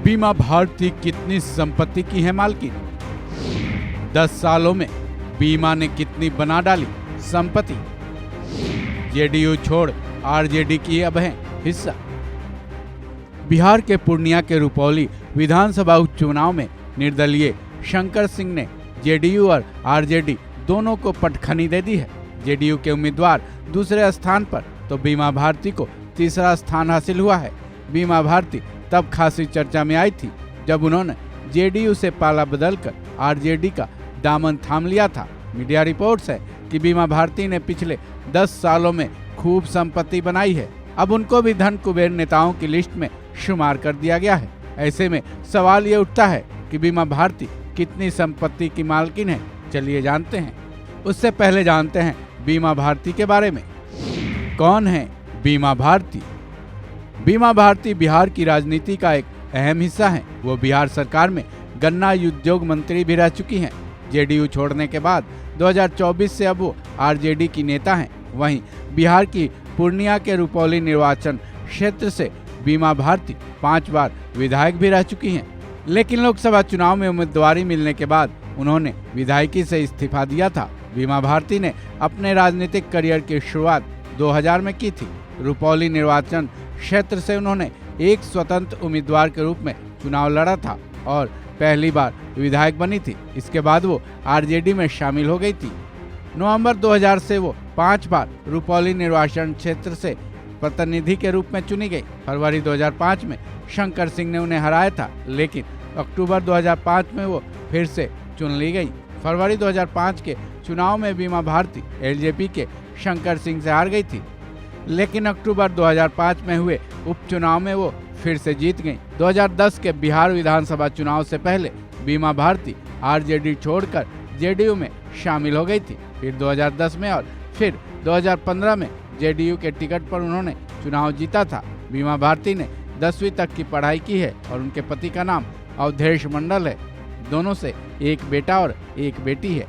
बीमा भारती कितनी संपत्ति की है मालकिन? 10 सालों में बीमा ने कितनी बना डाली संपत्ति? जेडीयू छोड़ आरजेडी की अब है हिस्सा। बिहार के पूर्णिया के रुपौली विधानसभा उपचुनाव में निर्दलीय शंकर सिंह ने जेडीयू और आरजेडी दोनों को पटखनी दे दी है। जेडीयू के उम्मीदवार दूसरे स्थान पर तो बीमा भारती को तीसरा स्थान हासिल हुआ है। बीमा भारती तब खासी चर्चा में आई थी जब उन्होंने जेडीयू से पाला बदलकर आरजेडी का दामन थाम लिया था। मीडिया रिपोर्ट्स है कि बीमा भारती ने पिछले 10 सालों में खूब संपत्ति बनाई है। अब उनको भी धन कुबेर नेताओं की लिस्ट में शुमार कर दिया गया है। ऐसे में सवाल ये उठता है कि बीमा भारती कितनी संपत्ति की मालकिन है। चलिए जानते हैं। उससे पहले जानते हैं बीमा भारती के बारे में। कौन है बीमा भारती? बीमा भारती बिहार की राजनीति का एक अहम हिस्सा है। वो बिहार सरकार में गन्ना उद्योग मंत्री भी रह चुकी हैं। जेडीयू छोड़ने के बाद 2024 से अब वो आरजेडी की नेता हैं। वहीं बिहार की पूर्णिया के रुपौली निर्वाचन क्षेत्र से बीमा भारती 5 बार विधायक भी रह चुकी हैं। लेकिन लोकसभा चुनाव में उम्मीदवारी मिलने के बाद उन्होंने विधायकी से इस्तीफा दिया था। बीमा भारती ने अपने राजनीतिक करियर की शुरुआत 2000 में की थी। रुपौली निर्वाचन क्षेत्र से उन्होंने एक स्वतंत्र उम्मीदवार के रूप में चुनाव लड़ा था और पहली बार विधायक बनी थी। इसके बाद वो आरजेडी में शामिल हो गई थी। नवंबर 2000 से वो 5 बार रुपौली निर्वाचन क्षेत्र से प्रतिनिधि के रूप में चुनी गई। फरवरी 2005 में शंकर सिंह ने उन्हें हराया था, लेकिन अक्टूबर 2005 में वो फिर से चुन ली गई। फरवरी 2005 के चुनाव में बीमा भारती एलजेपी के शंकर सिंह से हार गई थी, लेकिन अक्टूबर 2005 में हुए उपचुनाव में वो फिर से जीत गई। 2010 के बिहार विधानसभा चुनाव से पहले बीमा भारती आरजेडी छोड़कर जेडीयू में शामिल हो गई थी। फिर 2010 में और फिर 2015 में जेडीयू के टिकट पर उन्होंने चुनाव जीता था। बीमा भारती ने 10वीं तक की पढ़ाई की है और उनके पति का नाम अवधेश मंडल है। दोनों से एक बेटा और एक बेटी है।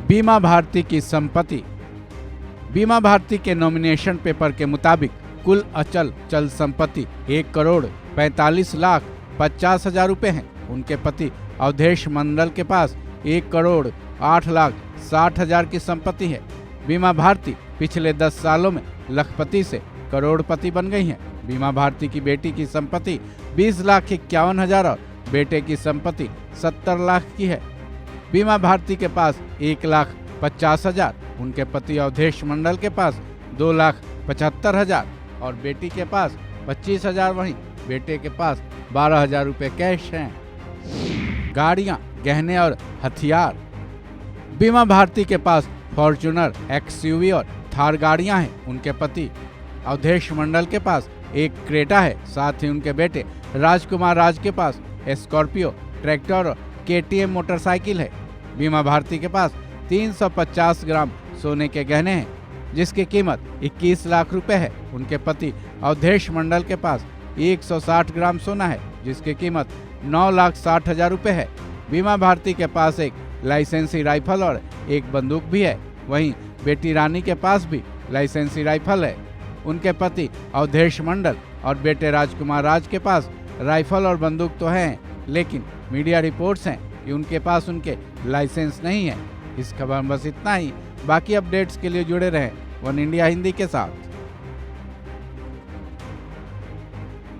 बीमा भारती की संपत्ति। बीमा भारती के नॉमिनेशन पेपर के मुताबिक कुल अचल चल संपत्ति 1,45,50,000 रुपए है। उनके पति अवधेश मंडल के पास 1,08,60,000 की संपत्ति है। बीमा भारती पिछले 10 सालों में लखपति से करोड़पति बन गई हैं। बीमा भारती की बेटी की संपत्ति 20,51,000 और बेटे की संपत्ति 70 लाख की है। बीमा भारती के पास 1,50,000, उनके पति अवधेश मंडल के पास 2,75,000 और बेटी के पास 25,000। वहीं बेटे के पास 12,000 रुपए कैश हैं। गाड़ियां, गहने और हथियार। बीमा भारती के पास फॉर्च्यूनर, एक्सयूवी और थार गाड़ियां हैं। उनके पति अवधेश मंडल के पास एक क्रेटा है। साथ ही उनके बेटे राजकुमार राज के पास स्कॉर्पियो, ट्रैक्टर और केटीएम मोटरसाइकिल है। बीमा भारती के पास 350 ग्राम सोने के गहने हैं, जिसकी कीमत 21 लाख रुपए है। उनके पति अवधेश मंडल के पास 160 ग्राम सोना है, जिसकी कीमत 9,60,000 रुपए है। बीमा भारती के पास एक लाइसेंसी राइफल और एक बंदूक भी है। वहीं बेटी रानी के पास भी लाइसेंसी राइफल है। उनके पति अवधेश मंडल और बेटे राजकुमार राज के पास राइफल और बंदूक तो हैं, लेकिन मीडिया रिपोर्ट्स हैं कि उनके पास उनके लाइसेंस नहीं है। इस खबर में बस इतना ही। बाकी अपडेट्स के लिए जुड़े रहें वन इंडिया हिंदी के साथ।